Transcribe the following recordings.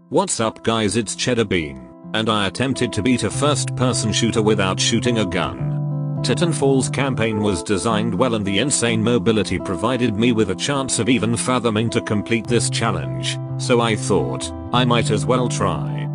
What's up guys, it's CheddaBean, and I attempted to beat a first-person shooter without shooting a gun. Titanfall's campaign was designed well and the insane mobility provided me with a chance of even fathoming to complete this challenge, so I thought, I might as well try.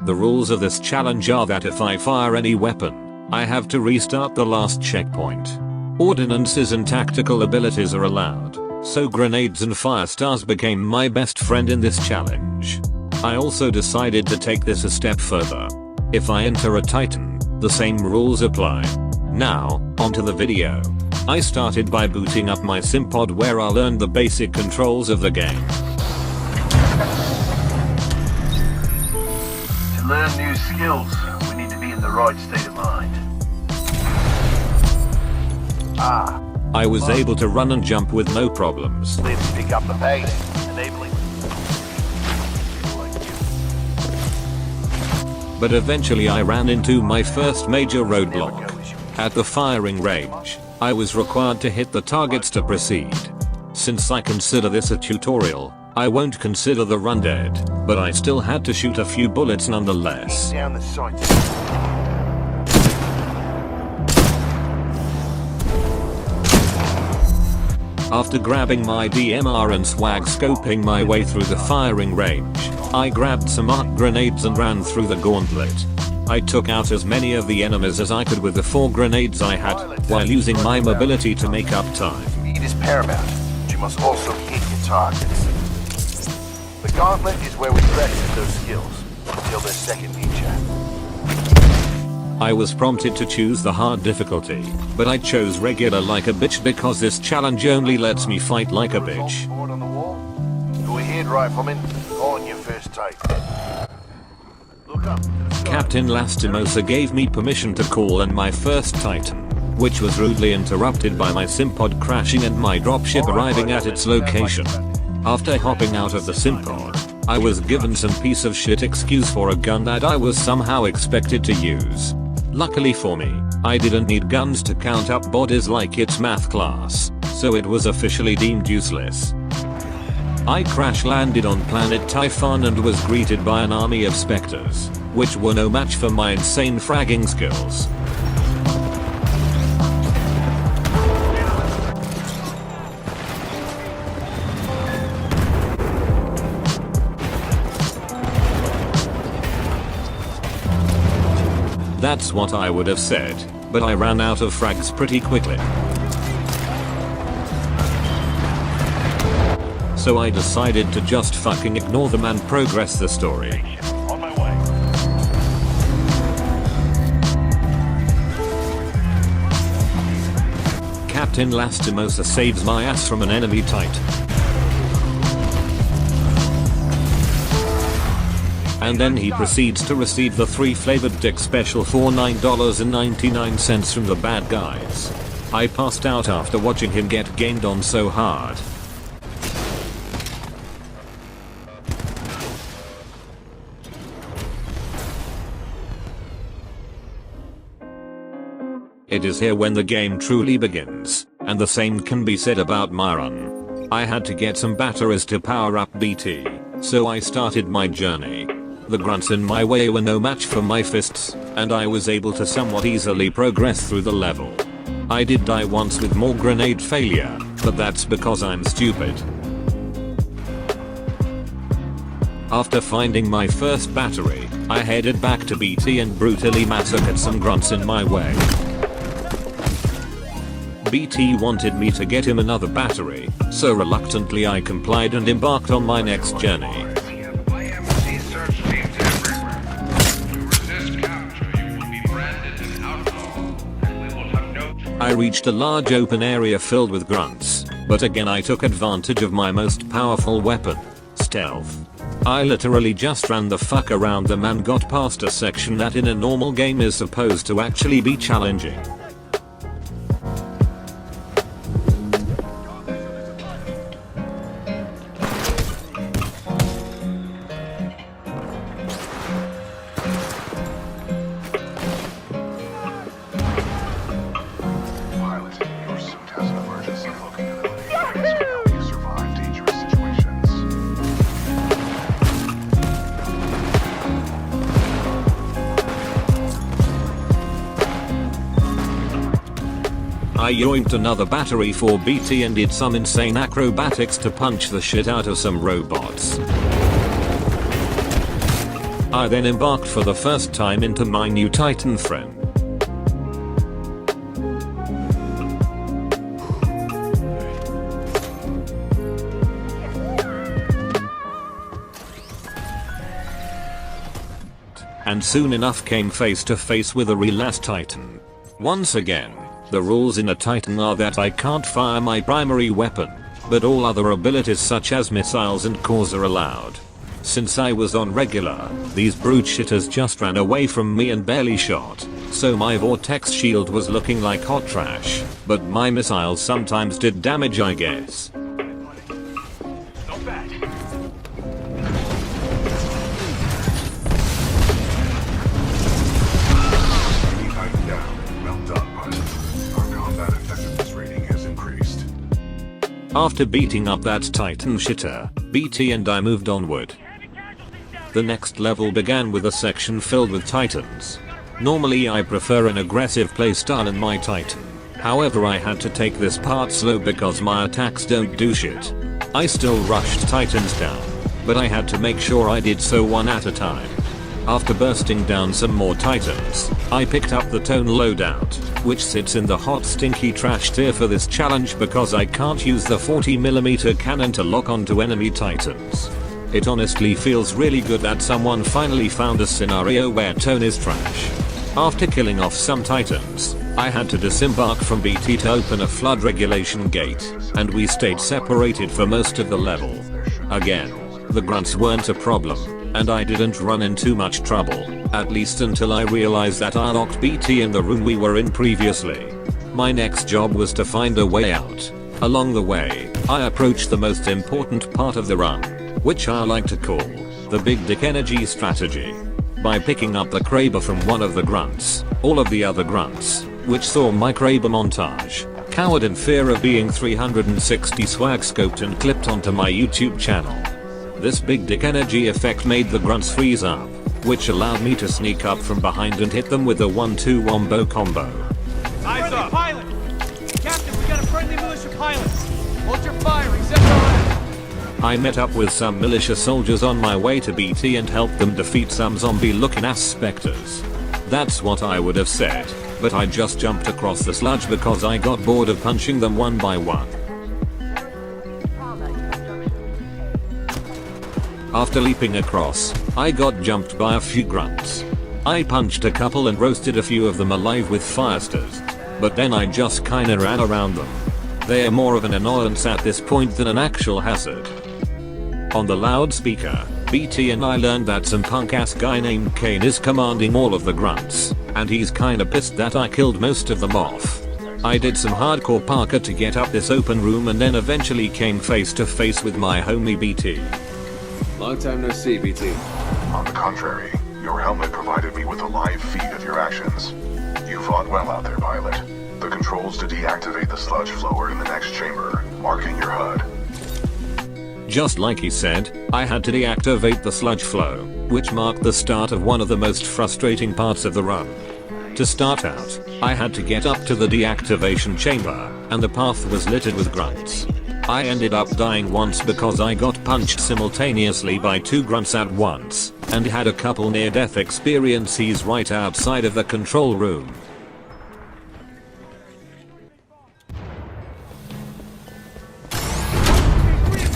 The rules of this challenge are that if I fire any weapon, I have to restart the last checkpoint. Ordinances and tactical abilities are allowed, so grenades and fire stars became my best friend in this challenge. I also decided to take this a step further. If I enter a Titan, the same rules apply. Now, onto the video. I started by booting up my simpod where I learned the basic controls of the game. To learn new skills, we need to be in the right state of mind. I was able to run and jump with no problems. Let's pick up the pace, enabling. But eventually I ran into my first major roadblock. At the firing range, I was required to hit the targets to proceed. Since I consider this a tutorial, I won't consider the run dead, but I still had to shoot a few bullets nonetheless. Down the sights. After grabbing my DMR and swag scoping my way through the firing range, I grabbed some arc grenades and ran through the gauntlet. I took out as many of the enemies as I could with the 4 grenades I had, while using my mobility to make up time. Speed is paramount, but you must also hit your targets. The gauntlet is where we practice those skills, until they're second nature. I was prompted to choose the hard difficulty, but I chose regular like a bitch because this challenge only lets me fight like a bitch. Board on the wall. Go ahead, rifleman. On your first take. Look up. Captain Lastimosa gave me permission to call in my first Titan, which was rudely interrupted by my simpod crashing and my dropship arriving at its location. After hopping out of the simpod, I was given some piece of shit excuse for a gun that I was somehow expected to use. Luckily for me, I didn't need guns to count up bodies like its math class, so it was officially deemed useless. I crash landed on planet Typhon and was greeted by an army of specters, which were no match for my insane fragging skills. That's what I would have said, but I ran out of frags pretty quickly. So I decided to just fucking ignore them and progress the story. On my way. Captain Lastimosa saves my ass from an enemy Titan. And then he proceeds to receive the 3 flavored dick special for $9.99 from the bad guys. I passed out after watching him get gained on so hard. It is here when the game truly begins, and the same can be said about my run. I had to get some batteries to power up BT, so I started my journey. The grunts in my way were no match for my fists, and I was able to somewhat easily progress through the level. I did die once with more grenade failure, but that's because I'm stupid. After finding my first battery, I headed back to BT and brutally massacred some grunts in my way. BT wanted me to get him another battery, so reluctantly I complied and embarked on my next journey. I reached a large open area filled with grunts, but again I took advantage of my most powerful weapon, stealth. I literally just ran the fuck around them and got past a section that in a normal game is supposed to actually be challenging. I yoinked another battery for BT and did some insane acrobatics to punch the shit out of some robots. I then embarked for the first time into my new Titan friend. And soon enough came face to face with a real ass Titan. Once again, the rules in a Titan are that I can't fire my primary weapon, but all other abilities such as missiles and cores are allowed. Since I was on regular, these brute shitters just ran away from me and barely shot, so my vortex shield was looking like hot trash, but my missiles sometimes did damage, I guess. Not bad. Titan down. Well done, pilot. Our combat effectiveness rating has increased. After beating up that Titan shitter, BT and I moved onward. The next level began with a section filled with Titans. Normally I prefer an aggressive playstyle in my Titan. However, I had to take this part slow because my attacks don't do shit. I still rushed Titans down, but I had to make sure I did so one at a time. After bursting down some more Titans, I picked up the Tone loadout, which sits in the hot stinky trash tier for this challenge because I can't use the 40mm cannon to lock onto enemy Titans. It honestly feels really good that someone finally found a scenario where Tone is trash. After killing off some Titans, I had to disembark from BT to open a flood regulation gate, and we stayed separated for most of the level. Again, the grunts weren't a problem, and I didn't run in too much trouble, at least until I realized that I locked BT in the room we were in previously. My next job was to find a way out. Along the way, I approached the most important part of the run, which I like to call the big dick energy strategy. By picking up the Kraber from one of the grunts, all of the other grunts, which saw my Kraber montage, cowered in fear of being 360 swag scoped and clipped onto my YouTube channel. This big dick energy effect made the grunts freeze up, which allowed me to sneak up from behind and hit them with a 1-2 wombo combo. Eyes up! Pilot! Captain, we got a friendly militia pilot! Hold your fire, he's SOS! I met up with some militia soldiers on my way to BT and helped them defeat some zombie looking ass specters. That's what I would have said, but I just jumped across the sludge because I got bored of punching them one by one. After leaping across, I got jumped by a few grunts. I punched a couple and roasted a few of them alive with firesters, but then I just kinda ran around them. They are more of an annoyance at this point than an actual hazard. On the loudspeaker, BT and I learned that some punk ass guy named Kane is commanding all of the grunts, and he's kinda pissed that I killed most of them off. I did some hardcore parkour to get up this open room and then eventually came face to face with my homie BT. Long time no see, BT. On the contrary, your helmet provided me with a live feed of your actions. You fought well out there, pilot. The controls to deactivate the sludge flow are in the next chamber, marking your HUD. Just like he said, I had to deactivate the sludge flow, which marked the start of one of the most frustrating parts of the run. To start out, I had to get up to the deactivation chamber, and the path was littered with grunts. I ended up dying once because I got punched simultaneously by two grunts at once, and had a couple near-death experiences right outside of the control room.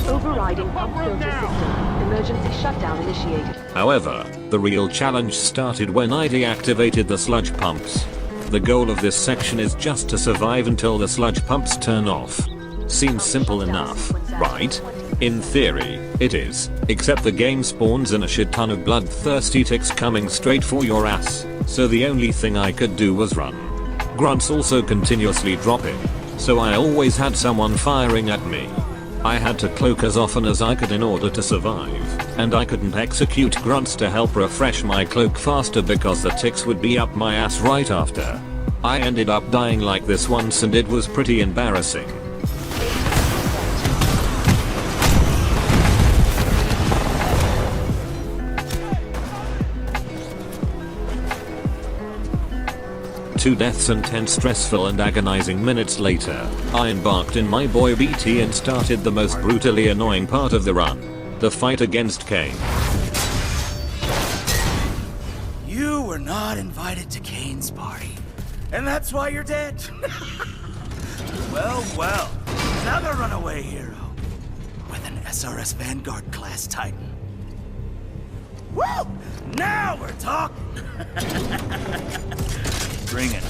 Overriding pump filter system. Emergency shutdown initiated. However, the real challenge started when I deactivated the sludge pumps. The goal of this section is just to survive until the sludge pumps turn off. Seems simple enough, right? In theory, it is, except the game spawns in a shit ton of bloodthirsty ticks coming straight for your ass, so the only thing I could do was run. Grunts also continuously dropping, so I always had someone firing at me. I had to cloak as often as I could in order to survive, and I couldn't execute grunts to help refresh my cloak faster because the ticks would be up my ass right after. I ended up dying like this once and it was pretty embarrassing. 2 deaths and 10 stressful and agonizing minutes later, I embarked in my boy BT and started the most brutally annoying part of the run. The fight against Kane. You were not invited to Kane's party, and that's why you're dead. Well, another runaway hero with an SRS Vanguard class Titan. Woo! Now we're talking! Bring it.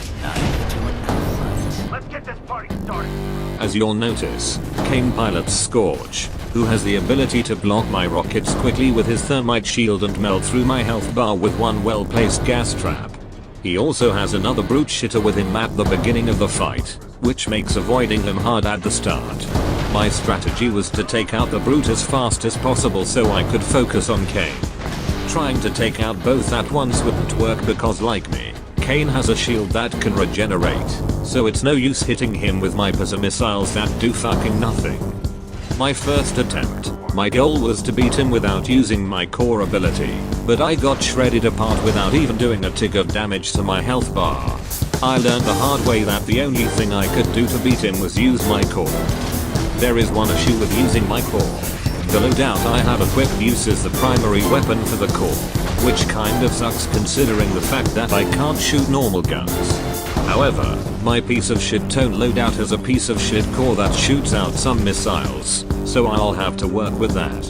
Let's get this party started. As you'll notice, Kane pilots Scorch, who has the ability to block my rockets quickly with his thermite shield and melt through my health bar with one well-placed gas trap. He also has another brute shitter with him at the beginning of the fight, which makes avoiding him hard at the start. My strategy was to take out the brute as fast as possible so I could focus on Kane. Trying to take out both at once wouldn't work because, like me, Kane has a shield that can regenerate, so it's no use hitting him with my pizza missiles that do fucking nothing. My first attempt, my goal was to beat him without using my core ability, but I got shredded apart without even doing a tick of damage to my health bar. I learned the hard way that the only thing I could do to beat him was use my core. There is one issue with using my core. The loadout I have equipped uses the primary weapon for the core, which kind of sucks considering the fact that I can't shoot normal guns. However, my piece of shit tone loadout has a piece of shit core that shoots out some missiles, so I'll have to work with that.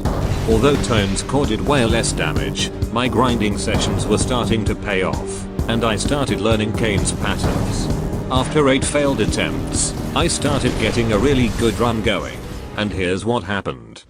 Although Tone's core did way less damage, my grinding sessions were starting to pay off, and I started learning Kane's patterns. After 8 failed attempts, I started getting a really good run going, and here's what happened.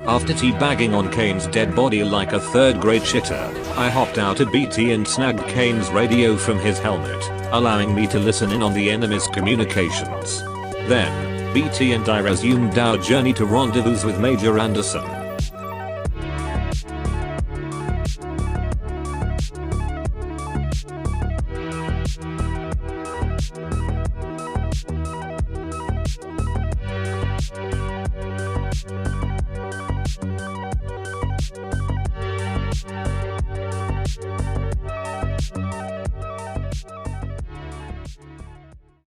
After teabagging on Kane's dead body like a third-grade shitter, I hopped out of BT and snagged Kane's radio from his helmet, allowing me to listen in on the enemy's communications. Then, BT and I resumed our journey to rendezvous with Major Anderson.